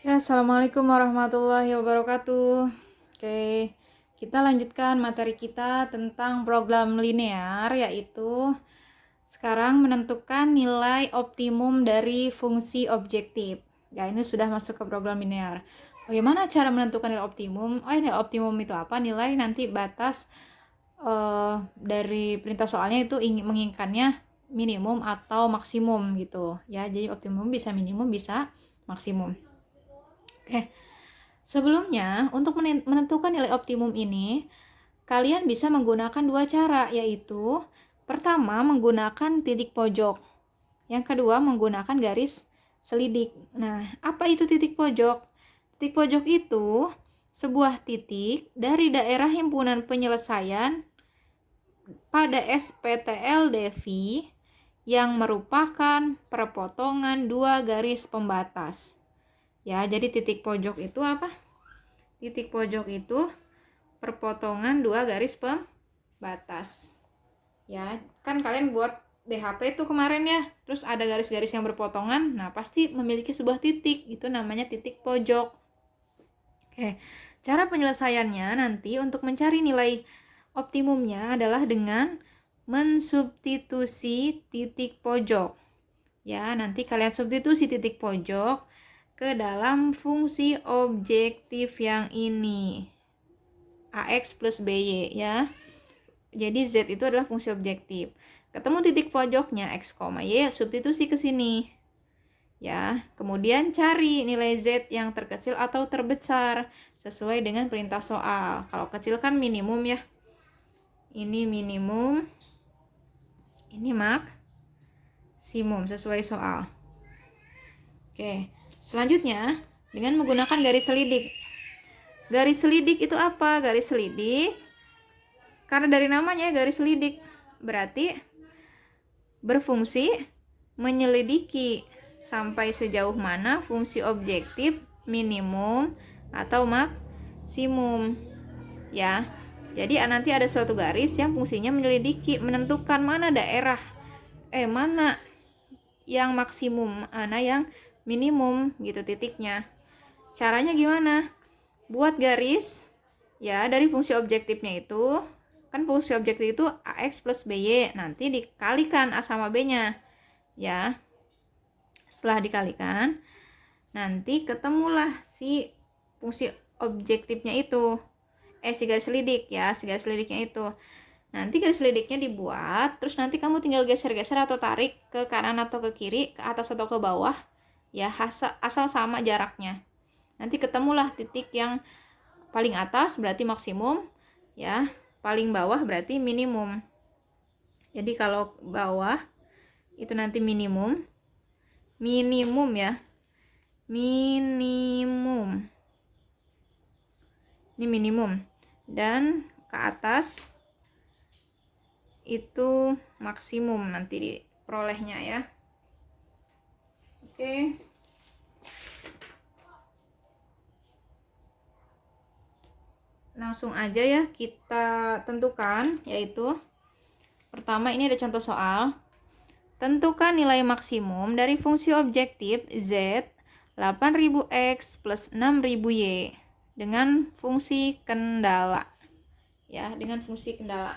Ya, assalamualaikum warahmatullahi wabarakatuh. Oke, kita lanjutkan materi kita tentang program linear, yaitu sekarang menentukan nilai optimum dari fungsi objektif. Ya, ini sudah masuk ke program linear. Bagaimana cara menentukan nilai optimum? Oh, nilai optimum itu apa? Nilai nanti batas dari perintah soalnya itu menginginkannya minimum atau maksimum gitu. Ya, jadi optimum bisa minimum, bisa maksimum. Oke. Sebelumnya, untuk menentukan nilai optimum ini, kalian bisa menggunakan dua cara, yaitu pertama menggunakan titik pojok, yang kedua menggunakan garis selidik. Nah, apa itu titik pojok? Titik pojok itu sebuah titik dari daerah himpunan penyelesaian pada SPTLDV yang merupakan perpotongan dua garis pembatas. Ya, jadi titik pojok itu apa? Titik pojok itu perpotongan dua garis pembatas. Ya, kan kalian buat DHP itu kemarin ya, terus ada garis-garis yang berpotongan, nah pasti memiliki sebuah titik, itu namanya titik pojok. Oke, cara penyelesaiannya nanti untuk mencari nilai optimumnya adalah dengan mensubstitusi titik pojok. Ya, nanti kalian substitusi titik pojok ke dalam fungsi objektif yang ini. AX plus BY ya. Jadi Z itu adalah fungsi objektif. Ketemu titik pojoknya X, Y, substitusi ke sini. Ya, kemudian cari nilai Z yang terkecil atau terbesar sesuai dengan perintah soal. Kalau kecil kan minimum ya. Ini minimum. Ini maksimum sesuai soal. Oke, selanjutnya dengan menggunakan garis selidik. Garis selidik itu apa? Garis selidik, karena dari namanya garis selidik, berarti berfungsi menyelidiki sampai sejauh mana fungsi objektif minimum atau maksimum. Ya, jadi nanti ada suatu garis yang fungsinya menyelidiki, menentukan mana daerah, mana yang maksimum, mana yang minimum gitu titiknya. Caranya gimana? Buat garis ya dari fungsi objektifnya itu, kan fungsi objektif itu AX plus BY, nanti dikalikan A sama B-nya ya. Setelah dikalikan, nanti ketemulah si fungsi objektifnya itu, si garis selidik ya, si garis selidiknya itu. Nanti garis selidiknya dibuat, terus nanti kamu tinggal geser-geser atau tarik ke kanan atau ke kiri, ke atas atau ke bawah ya, asal sama jaraknya. Nanti ketemulah titik yang paling atas berarti maksimum ya, paling bawah berarti minimum. Jadi kalau bawah itu nanti minimum ya, minimum, ini minimum, dan ke atas itu maksimum nanti diperolehnya ya. Oke, langsung aja ya kita tentukan, yaitu pertama ini ada contoh soal. Tentukan nilai maksimum dari fungsi objektif Z 8000X plus 6000Y dengan fungsi kendala. Ya, dengan fungsi kendala.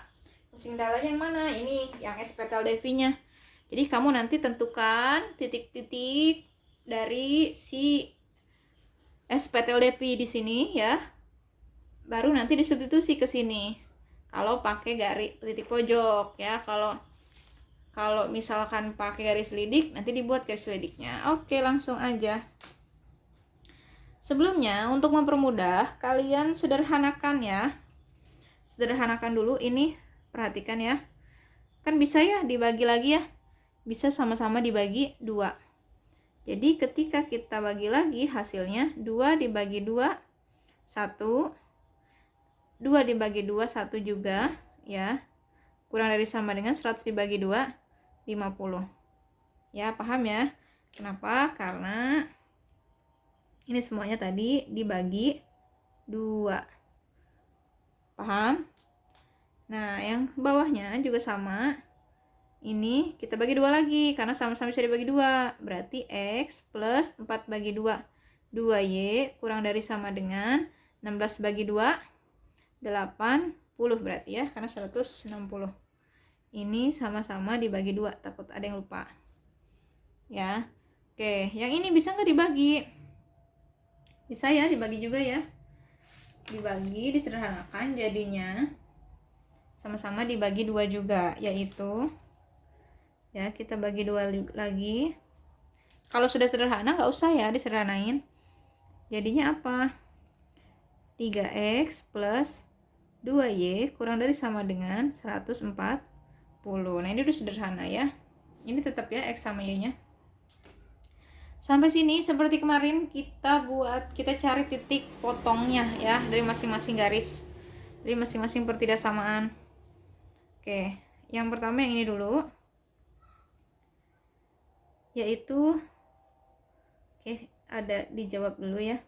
Fungsi kendalanya yang mana? Ini yang SPTLDV-nya. Jadi kamu nanti tentukan titik-titik dari si SPTLDV di sini ya. Baru nanti disubstitusi ke sini. Kalau pakai garis titik pojok ya, kalau misalkan pakai garis selidik, nanti dibuat garis selidiknya. Oke, langsung aja. Sebelumnya, untuk mempermudah, kalian sederhanakan ya. Sederhanakan dulu ini, perhatikan ya. Kan bisa ya dibagi lagi ya. Bisa sama-sama dibagi 2. Jadi ketika kita bagi lagi hasilnya 2 dibagi 2, 1. 2 dibagi 2, 1 juga ya. Kurang dari sama dengan 100 dibagi 2, 50. Ya, paham ya? Kenapa? Karena ini semuanya tadi dibagi 2. Paham? Nah, yang bawahnya juga sama. Ini kita bagi 2 lagi karena sama-sama bisa dibagi 2. Berarti X plus 4 bagi 2. 2Y kurang dari sama dengan 16 bagi 2, 80 berarti ya, karena 160. Ini sama-sama dibagi 2, takut ada yang lupa. Ya. Oke, yang ini bisa nggak dibagi? Bisa ya, dibagi juga ya. Dibagi, disederhanakan, jadinya sama-sama dibagi 2 juga, yaitu ya kita bagi 2 lagi. Kalau sudah sederhana nggak usah ya disederhanain. Jadinya apa? 3x plus 2y kurang dari sama dengan 140. Nah, ini udah sederhana ya. Ini tetap ya x sama y-nya. Sampai sini seperti kemarin kita cari titik potongnya ya dari masing-masing garis, dari masing-masing pertidaksamaan. Oke, yang pertama yang ini dulu, yaitu ada dijawab dulu ya.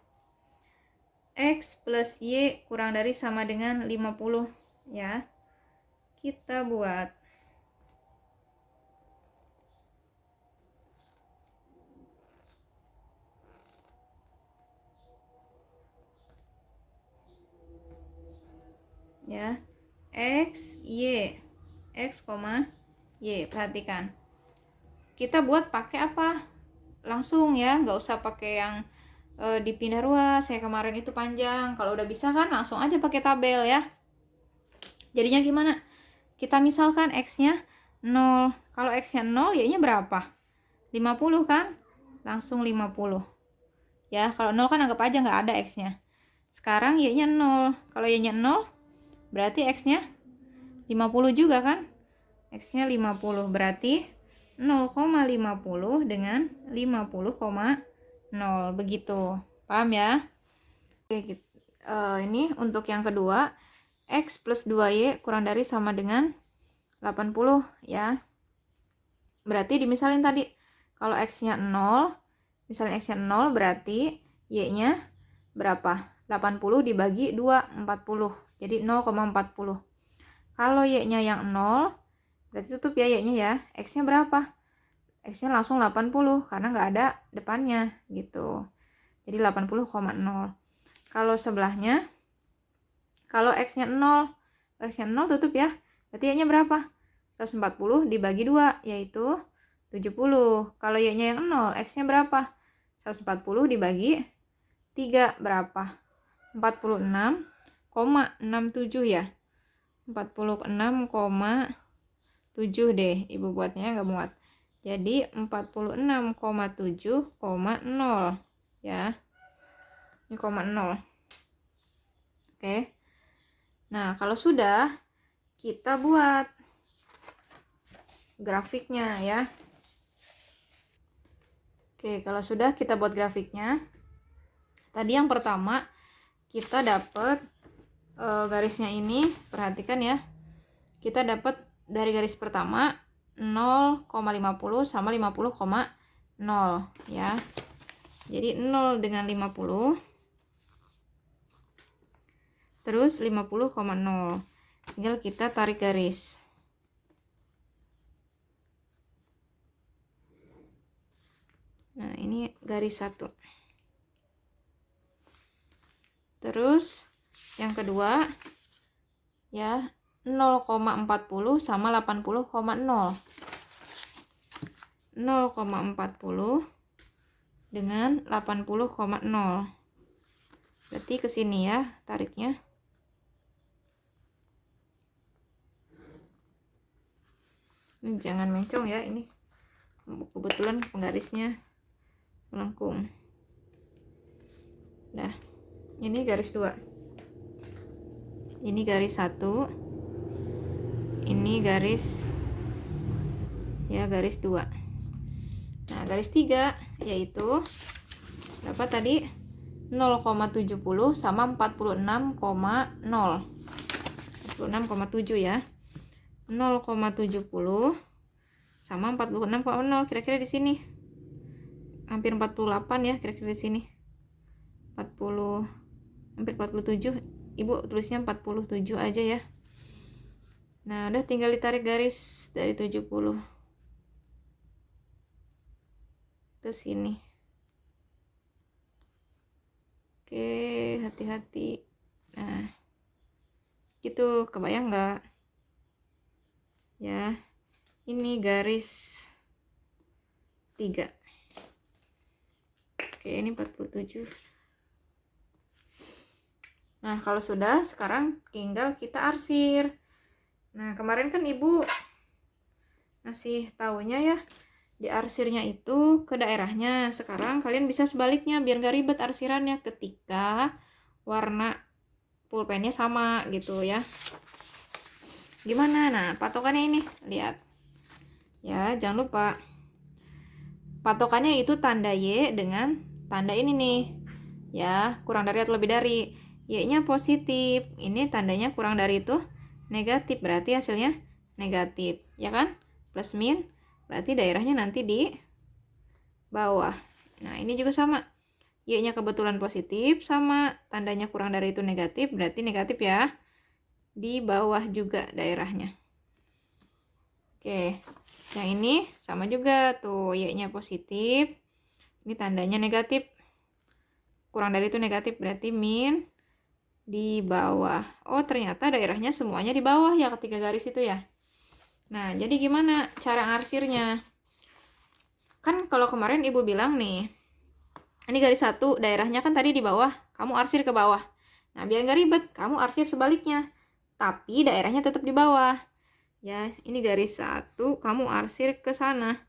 X plus Y kurang dari sama dengan 50 ya. Kita buat. Ya. X, Y. X, Y. Perhatikan. Kita buat pakai apa? Langsung ya, nggak usah pakai yang dipindah ruas. Saya kemarin itu panjang. Kalau udah bisa kan langsung aja pakai tabel ya. Jadinya gimana? Kita misalkan x-nya 0. Kalau x-nya 0, y-nya berapa? 50 kan? Langsung 50. Ya, kalau 0 kan anggap aja nggak ada x-nya. Sekarang y-nya 0. Kalau y-nya 0, berarti x-nya 50 juga kan? X-nya 50. Berarti 0,50 dengan 50,0. Begitu. Paham ya? Oke, ini untuk yang kedua. X plus 2Y kurang dari sama dengan 80 ya. Berarti dimisalin tadi. Kalau X-nya 0, misalnya X-nya 0 berarti Y-nya berapa? 80 dibagi 2, 40. Jadi 0,40. Kalau Y-nya yang 0, berarti tutup ya Y-nya ya. X-nya berapa? X-nya langsung 80 karena nggak ada depannya gitu. Jadi 80,0. Kalau sebelahnya, kalau X-nya 0, X-nya 0 tutup ya. Berarti Y-nya berapa? 140 dibagi 2, yaitu 70. Kalau Y-nya yang 0, X-nya berapa? 140 dibagi 3, berapa? 46,67 ya. 46,7 deh. Ibu buatnya nggak muat. Jadi 46,7,0 ya. Ini 0. Oke. Nah, kalau sudah kita buat grafiknya ya. Oke, kalau sudah kita buat grafiknya. Tadi yang pertama kita dapat garisnya ini, perhatikan ya. Kita dapat dari garis pertama 0,50 sama 50,0 ya. Jadi 0 dengan 50. Terus 50,0. Tinggal kita tarik garis. Nah, ini garis 1. Terus yang kedua ya 0,40 sama 80,0. 0,40 dengan 80,0. Berarti ke sini ya tariknya. Ini jangan mencong ya, ini kebetulan penggarisnya melengkung. Nah, ini garis 2. Ini garis 1. Ini garis ya garis 2. Nah, garis 3 yaitu berapa tadi? 0,70 sama 46,0. 46,7 ya. 0,70 sama 46,0 kira-kira di sini. Hampir 48 ya kira-kira di sini. 40, hampir 47. Ibu tulisnya 47 aja ya. Nah, udah tinggal ditarik garis dari 70 ke sini. Oke, hati-hati. Nah, gitu, kebayang nggak? Ya, ini garis 3. Oke, ini 47. Nah, kalau sudah, sekarang tinggal kita arsir. Nah, kemarin kan Ibu ngasih taunya ya, di arsirnya itu ke daerahnya. Sekarang kalian bisa sebaliknya, biar nggak ribet arsirannya ketika warna pulpennya sama gitu ya. Gimana? Nah, patokannya ini, lihat. Ya, jangan lupa. Patokannya itu tanda Y dengan tanda ini nih. Ya, kurang dari atau lebih dari. Y-nya positif. Ini tandanya kurang dari itu negatif. Berarti hasilnya negatif. Ya kan? Plus min. Berarti daerahnya nanti di bawah. Nah, ini juga sama. Y-nya kebetulan positif. Sama tandanya kurang dari itu negatif. Berarti negatif ya. Di bawah juga daerahnya. Oke. Yang ini sama juga. Tuh, Y-nya positif. Ini tandanya negatif. Kurang dari itu negatif, berarti min di bawah. Oh, ternyata daerahnya semuanya di bawah ya, ketiga garis itu ya. Nah, jadi gimana cara ngarsirnya? Kan kalau kemarin Ibu bilang nih, ini garis 1, daerahnya kan tadi di bawah, kamu arsir ke bawah. Nah, biar nggak ribet, kamu arsir sebaliknya. Tapi daerahnya tetap di bawah. Ya, ini garis 1, kamu arsir ke sana.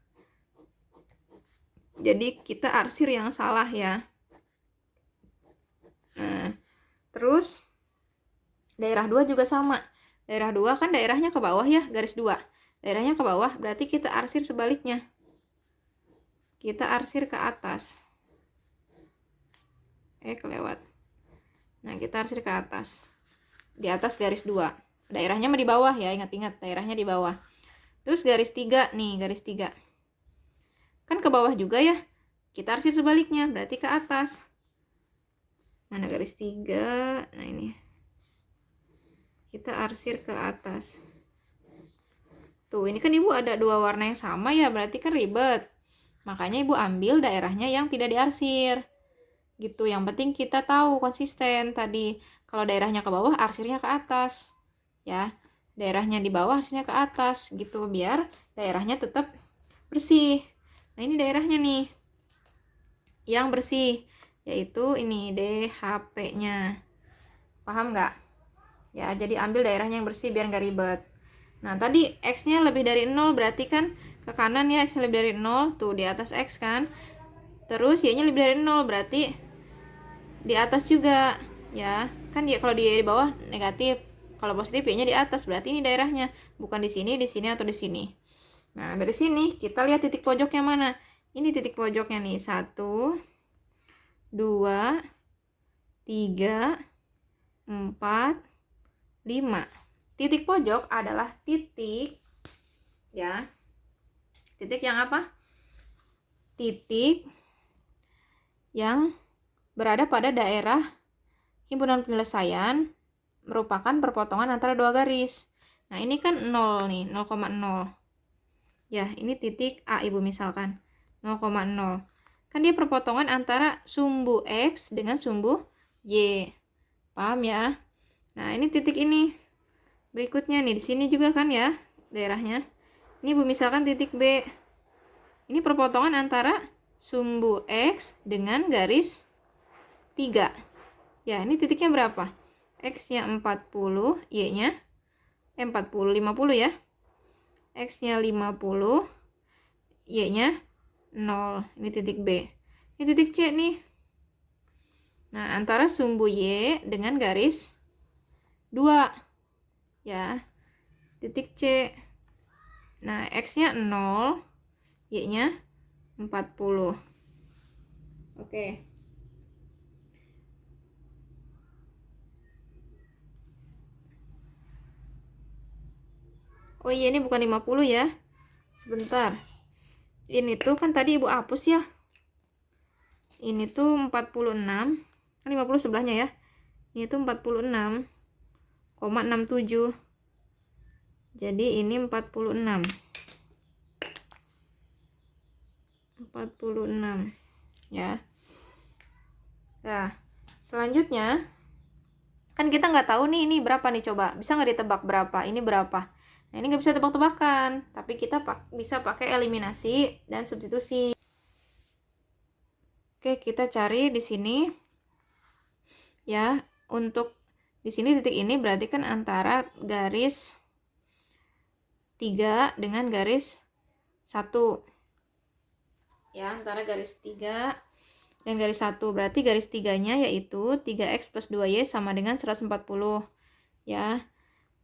Jadi kita arsir yang salah ya. Nah, terus daerah 2 juga sama. Daerah 2 kan daerahnya ke bawah ya, garis 2. Daerahnya ke bawah, berarti kita arsir sebaliknya. Kita arsir ke atas. Kelewat. Nah, kita arsir ke atas. Di atas garis 2. Daerahnya mah di bawah ya, ingat-ingat daerahnya di bawah. Terus garis 3 nih, garis 3. Kan ke bawah juga ya. Kita arsir sebaliknya, berarti ke atas. Mana garis 3? Nah, ini. Kita arsir ke atas. Tuh, ini kan Ibu ada 2 warna yang sama ya, berarti kan ribet. Makanya Ibu ambil daerahnya yang tidak diarsir. Gitu, yang penting kita tahu konsisten tadi. Kalau daerahnya ke bawah, arsirnya ke atas. Ya, daerahnya di bawah, arsirnya ke atas. Gitu, biar daerahnya tetap bersih. Nah, ini daerahnya nih. Yang bersih, yaitu ini DHP-nya. Paham nggak? Ya, jadi ambil daerahnya yang bersih biar nggak ribet. Nah, tadi X-nya lebih dari 0, berarti kan ke kanan ya, X-nya lebih dari 0, tuh di atas X kan. Terus Y-nya lebih dari 0, berarti di atas juga ya. Kan dia kalau di bawah negatif. Kalau positif Y-nya di atas, berarti ini daerahnya. Bukan di sini, atau di sini. Nah, dari sini kita lihat titik pojoknya mana. Ini titik pojoknya nih. 1, 2, 3, 4, 5. Titik pojok adalah titik ya. Titik yang apa? Titik yang berada pada daerah himpunan penyelesaian merupakan perpotongan antara 2 garis. Nah, ini kan 0 nih, 0,0. Ya, ini titik A Ibu misalkan. 0,0. Kan dia perpotongan antara sumbu X dengan sumbu Y. Paham ya? Nah, ini titik ini. Berikutnya nih, di sini juga kan ya daerahnya. Ini Ibu misalkan titik B. Ini perpotongan antara sumbu X dengan garis 3. Ya, ini titiknya berapa? X-nya 40, Y-nya 40, 50 ya. X-nya 50, Y-nya 0. Ini titik B. Ini titik C nih. Nah, antara sumbu Y dengan garis 2. Ya, titik C. Nah, X-nya 0, Y-nya 40. Oke. Oh iya, ini bukan 50 ya. Sebentar. Ini tuh kan tadi Ibu hapus ya. Ini tuh 46. Kan 50 sebelahnya ya. Ini tuh 46,67. Jadi ini 46. 46 ya. Nah, Selanjutnya, kan kita nggak tahu nih ini berapa nih, coba. Bisa nggak ditebak berapa? Ini berapa? Nah, ini nggak bisa tebak-tebakan, tapi kita bisa pakai eliminasi dan substitusi. Oke, kita cari di sini. Ya, untuk di sini titik ini berarti kan antara garis 3 dengan garis 1. Ya, antara garis 3 dan garis 1. Berarti garis 3-nya yaitu 3x plus 2y sama dengan 140. Ya.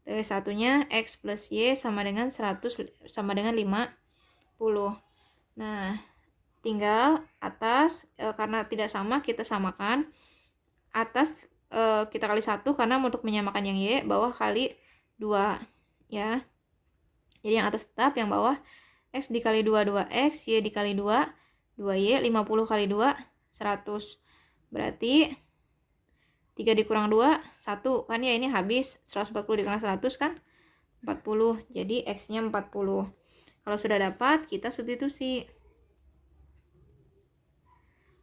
Garis satunya x plus y sama dengan 100 sama dengan 50. Nah, tinggal atas karena tidak sama kita samakan. Atas kita kali 1 karena untuk menyamakan yang y, bawah kali 2 ya. Jadi yang atas tetap, yang bawah x dikali 2 2x, y dikali 2 2y, 50 kali 2 100. Berarti 3 dikurang 2 1 kan ya, ini habis. 140 dikurang 100 kan 40. Jadi x-nya 40. Kalau sudah dapat, kita substitusi.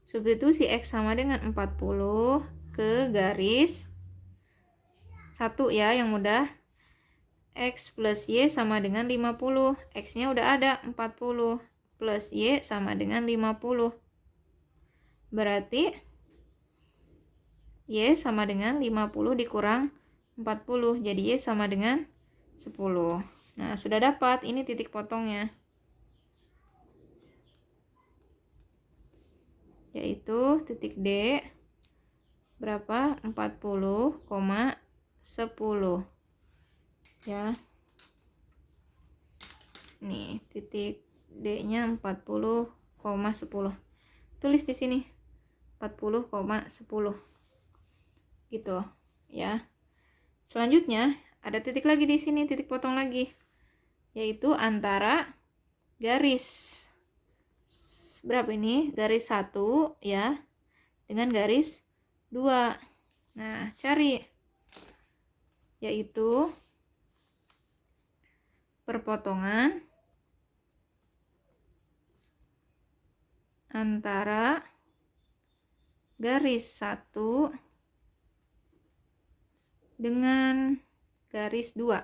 Substitusi x sama dengan 40 ke garis 1 ya, yang mudah. X plus y sama dengan 50. X-nya udah ada, 40 plus y sama dengan 50. Berarti y sama dengan 50 dikurang 40. Jadi y sama dengan 10. Nah, sudah dapat. Ini titik potongnya. Yaitu titik D berapa? 40,10. Ya. Nih, titik D-nya 40,10. Tulis di sini 40,10. Gitu, ya. Selanjutnya ada titik lagi di sini, titik potong lagi. Yaitu antara garis berapa ini? Garis 1 ya dengan garis 2. Nah, cari. Yaitu perpotongan antara garis 1 dengan garis 2.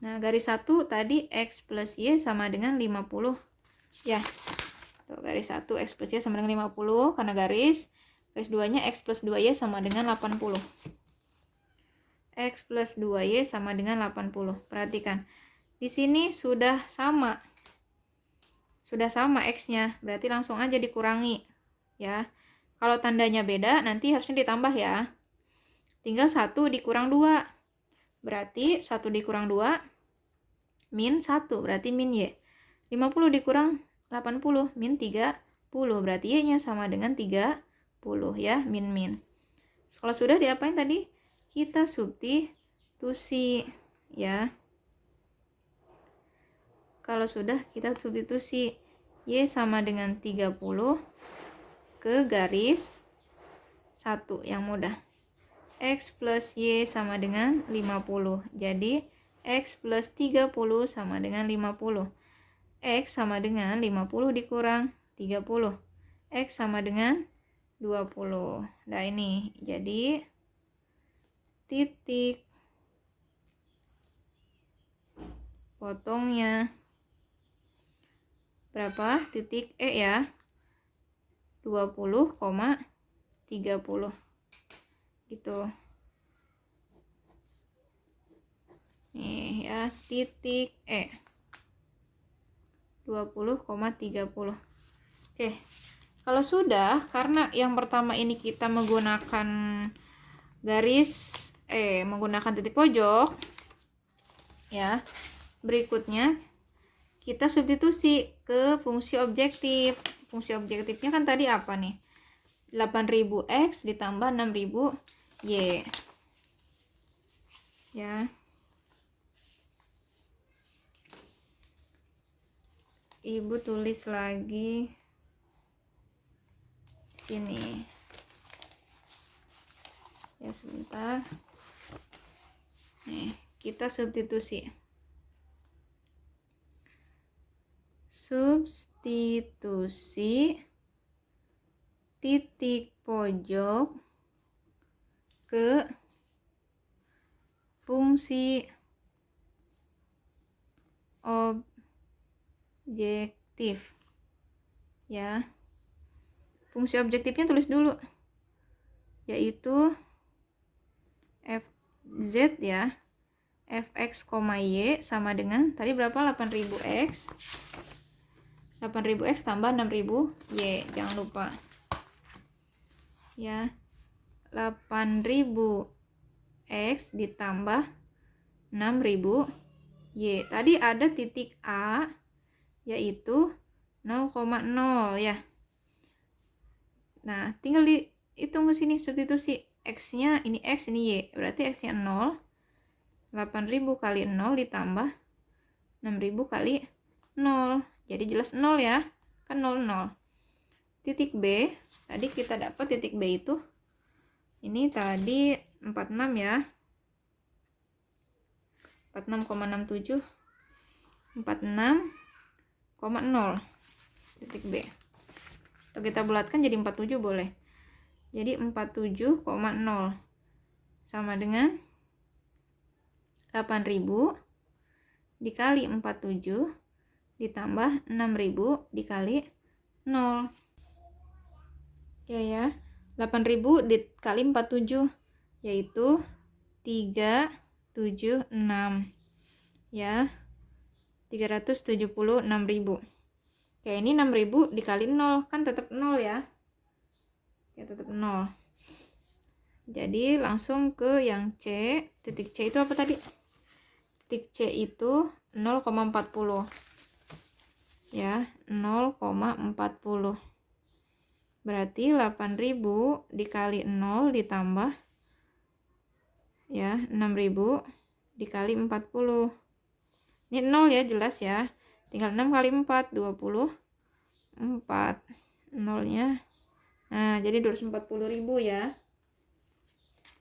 Nah, garis 1 tadi x plus y sama dengan 50. Ya, tuh, garis 1 x plus y sama dengan 50 karena garis 2-nya x plus 2y sama dengan 80. X plus 2y sama dengan 80. Perhatikan. Di sini sudah sama. Sudah sama x-nya, berarti langsung aja dikurangi. Ya. Kalau tandanya beda, nanti harusnya ditambah ya. Tinggal 1 dikurang 2. Berarti 1 dikurang 2 min 1, berarti min y. 50 dikurang 80 min 30, berarti y-nya sama dengan 30 ya, min. Kalau sudah diapain tadi? Kita substitusi ya. Kalau sudah kita substitusi, y sama dengan 30 ke garis 1 yang mudah. X plus y sama dengan 50. Jadi x plus 30 sama dengan 50. X sama dengan 50 dikurang 30. X sama dengan 20. Nah, ini jadi titik potongnya berapa? Titik E ya. 20,30. Gitu. Nih ya, titik E. 20,30. Oke. Kalau sudah, karena yang pertama ini kita menggunakan menggunakan titik pojok ya. Berikutnya kita substitusi ke fungsi objektif. Fungsi objektifnya kan tadi apa nih? 8000x ditambah 6000y. Ya. Ibu tulis lagi sini. Ya, sebentar. Nih, kita substitusi. Substitusi titik pojok ke fungsi objektif. Ya. Fungsi objektifnya tulis dulu. Yaitu fz ya. Fx, y sama dengan tadi berapa? 8000x. 8000x tambah 6000y. Jangan lupa. Ya. 8000x ditambah 6000y. Tadi ada titik A yaitu 0,0 ya. Nah, tinggal dihitung ke sini, substitusi x-nya, ini x, ini y. Berarti x-nya 0. 8000 kali 0 ditambah 6000 kali 0. Jadi jelas 0 ya. Kan 0, 0. Titik B, tadi kita dapat titik B itu. Ini tadi 46 ya. 46,67. 46,0. Titik B. Atau kita bulatkan jadi 47 boleh. Jadi 47,0 sama dengan 8000 dikali 47 ditambah 6000 dikali 0. Ya. 8000 dikali 47 yaitu 376 ya. 376.000. Oke, ini 6000 dikali 0 kan tetap 0 ya. Ya, tetap 0. Jadi langsung ke yang C. Titik C itu apa tadi? Titik C itu 0,40. Ya, 0,40. Berarti 8000 dikali 0 ditambah ya 6000 dikali 40. Ini 0 ya, jelas ya. Tinggal 6 kali 4, 24. Nolnya. Nah, jadi 240.000 ya.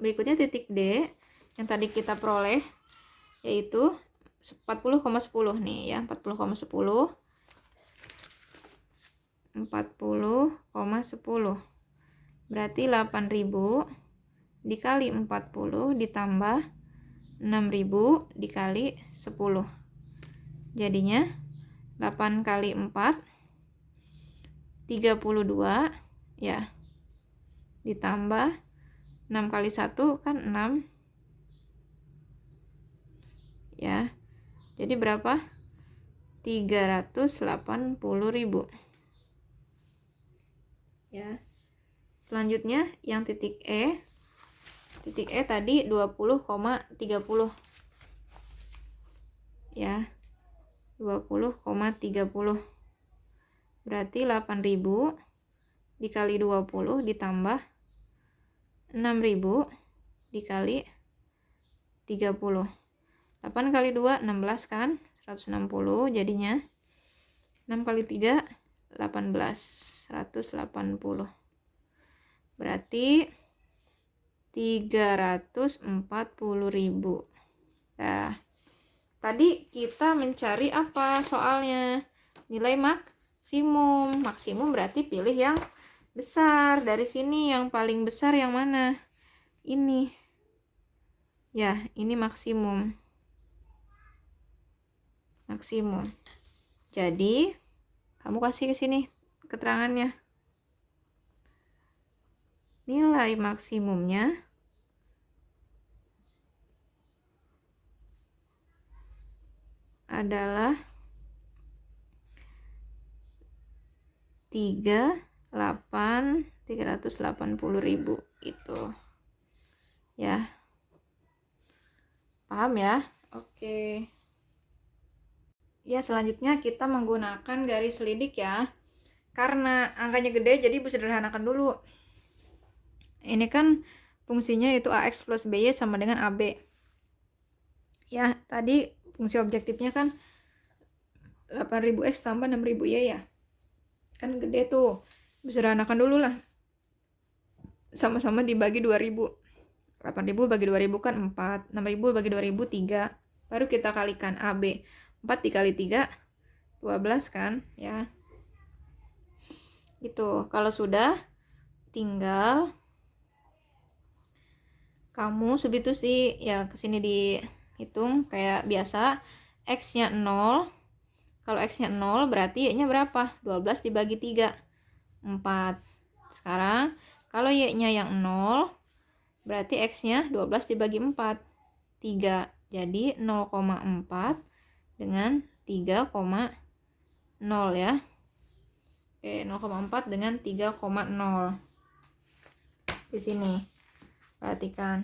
Berikutnya titik D yang tadi kita peroleh yaitu 40,10 nih ya, 40,10. 40,10. Berarti 8000 dikali 40 ditambah 6000 dikali 10. Jadinya 8 kali 4 32 ya. Ditambah 6 kali 1 kan 6 ya. Jadi berapa? 380.000 ya. Selanjutnya yang titik E. Titik E tadi 20,30 ya. 20,30. Berarti 8000 dikali 20 ditambah 6000 dikali 30. 8 kali 2 16 kan? 160 jadinya. 6 kali 3 18. 180. Berarti 340.000. Nah, tadi kita mencari apa soalnya? Nilai maksimum. Maksimum berarti pilih yang besar. Dari sini yang paling besar yang mana? Ini. Ya, ini maksimum. Maksimum. Jadi, kamu kasih ke sini keterangannya. Nilai maksimumnya adalah 380.000 itu. Ya. Paham ya? Oke. Ya, selanjutnya kita menggunakan garis selidik ya. Karena angkanya gede jadi sederhanakan dulu. Ini kan fungsinya itu AX plus BY sama dengan AB. Ya, tadi fungsi objektifnya kan 8000X tambah 6000Y ya. Kan gede tuh. Sederhanakan dulu lah. Sama-sama dibagi 2000. 8000 bagi 2000 kan 4. 6000 bagi 2000 3. Baru kita kalikan AB. 4 dikali 3 12 kan ya. Gitu. Kalau sudah tinggal kamu substitusi ya, kesini dihitung kayak biasa. X-nya 0. Kalau X-nya 0 berarti Y-nya berapa? 12 dibagi 3, 4. Sekarang kalau Y-nya yang 0 berarti X-nya 12 dibagi 4, 3. Jadi 0,4 dengan 3,0 ya. Oke, 0,4 dengan 3,0. Di sini perhatikan,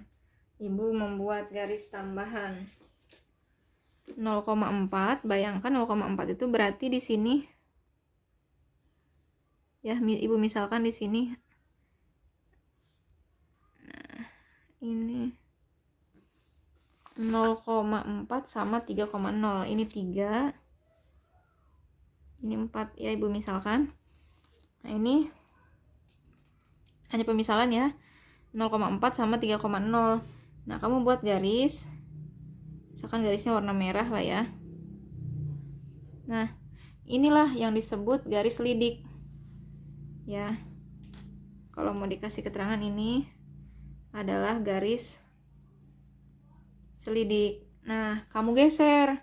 Ibu membuat garis tambahan 0,4. Bayangkan 0,4 itu berarti di sini ya, Ibu misalkan di sini. Nah, ini 0,4 sama 3,0. Ini 3. Ini 4 ya, Ibu misalkan. Nah, ini hanya pemisalan ya. 0,4 sama 3,0. Nah, kamu buat garis. Misalkan garisnya warna merah lah ya. Nah, inilah yang disebut garis selidik. Ya. Kalau mau dikasih keterangan, ini adalah garis selidik. Nah, kamu geser.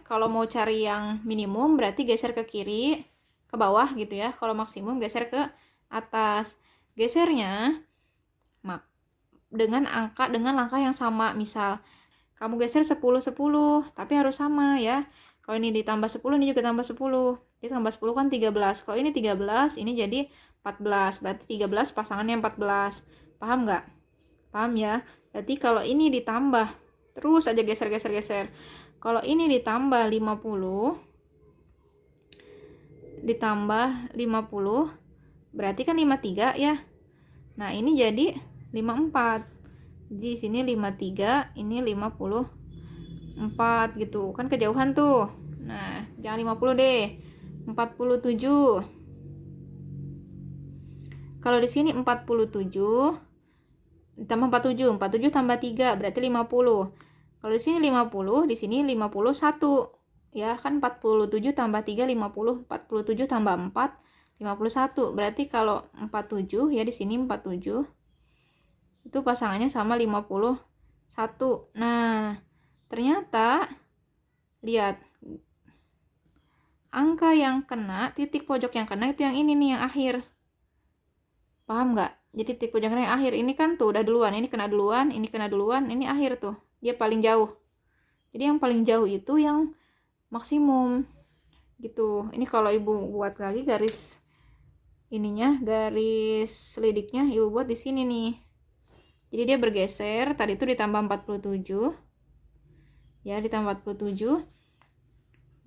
Kalau mau cari yang minimum berarti geser ke kiri, ke bawah gitu ya. Kalau maksimum geser ke atas. Gesernya dengan langkah yang sama. Misal kamu geser 10 tapi harus sama ya. Kalau ini ditambah 10, ini juga tambah 10. Jadi tambah 10 kan 13. Kalau ini 13, ini jadi 14. Berarti 13 pasangannya 14. Paham nggak? Paham ya? Berarti kalau ini ditambah, terus aja geser. Kalau ini ditambah 50, berarti kan 53 ya. Nah, ini jadi 54. Di sini 53, ini 54 gitu. Kan kejauhan tuh. Nah, jangan 50 deh. 47. Kalau di sini 47 ditambah 47 tambah 3 berarti 50. Kalau di sini 50, di sini 51. Ya, kan 47 tambah 3 50, 47 tambah 4 51. Berarti kalau 47 ya, di sini 47. Itu pasangannya sama 51. Nah, ternyata lihat angka yang kena, titik pojok yang kena itu yang ini nih, yang akhir. Paham nggak? Jadi titik pojok yang akhir ini kan tuh udah duluan, ini kena duluan, ini akhir tuh. Dia paling jauh. Jadi yang paling jauh itu yang maksimum. Gitu. Ini kalau Ibu buat lagi garis ininya, garis selidiknya Ibu buat di sini nih. Jadi dia bergeser, tadi itu ditambah 47. Ya, ditambah 47.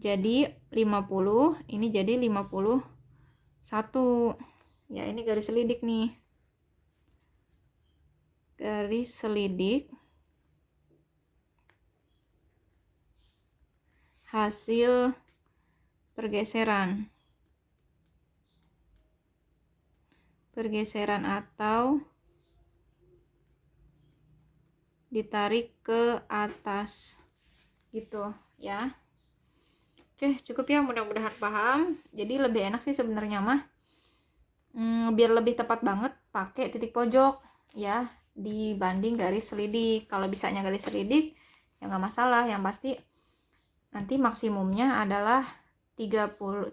Jadi 50, ini jadi 51. Ya, ini garis selidik nih. Garis selidik hasil pergeseran atau ditarik ke atas gitu ya. Oke, cukup ya, mudah-mudahan paham. Jadi lebih enak sih sebenarnya mah, biar lebih tepat banget pakai titik pojok ya dibanding garis selidik. Kalau bisanya garis selidik ya nggak masalah, yang pasti nanti maksimumnya adalah 380.000,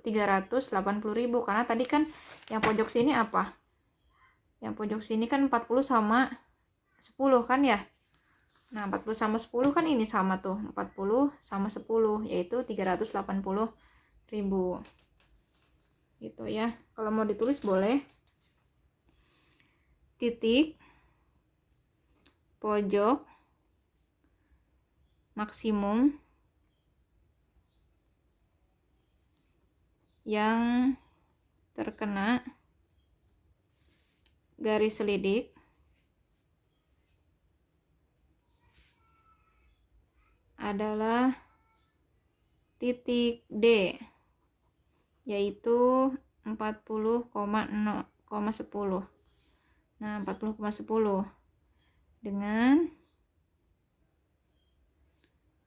karena tadi kan yang pojok sini apa? Yang pojok sini kan 40 sama 10 kan ya. Nah, 40 sama 10 kan ini sama tuh. 40 sama 10 yaitu 380.000. Gitu ya. Kalau mau ditulis boleh. Titik pojok maksimum yang terkena garis selidik adalah titik D, yaitu 40,10. Nah, 40,10 dengan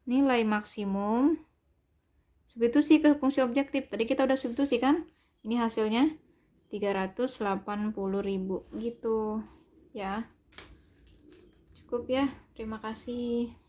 nilai maksimum substitusi ke fungsi objektif. Tadi kita udah substitusi kan? Ini hasilnya 380.000 gitu ya. cukup ya. Terima kasih.